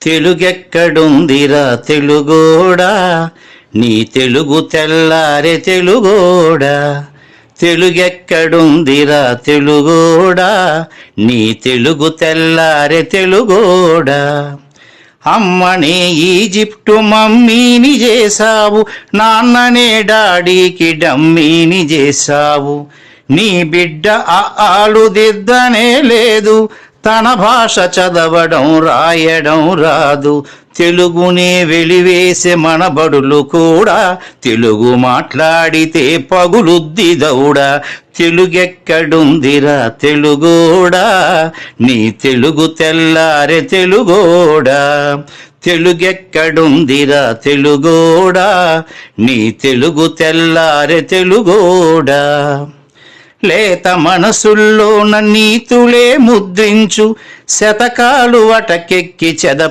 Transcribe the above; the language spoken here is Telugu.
తెలుగెక్కడుందిరా తెలుగోడా, నీ తెలుగు తెల్లారె తెలుగోడా. తెలుగెక్కడుందిరా తెలుగోడా, నీ తెలుగు తెల్లారె తెలుగోడా. అమ్మనే ఈజిప్టు మమ్మీని చేశావు, నాన్ననే డాడీకి డమ్మీని చేశావు. నీ బిడ్డ ఆలు దిద్దనే లేదు, తన భాష చదవడం రాయడం రాదు. తెలుగునే వెలివేసే మన బడులు కూడా తెలుగు మాట్లాడితే పగులుద్ది దౌడా. తెలుగెక్కడుందిరా తెలుగోడా, నీ తెలుగు తెల్లారె తెలుగోడా. తెలుగెక్కడుందిరా తెలుగోడా, నీ తెలుగు తెల్లారె తెలుగోడా. లేత మనసుల్లో నీతులే ముద్రించు, శతకాలు వటకెక్కి చెద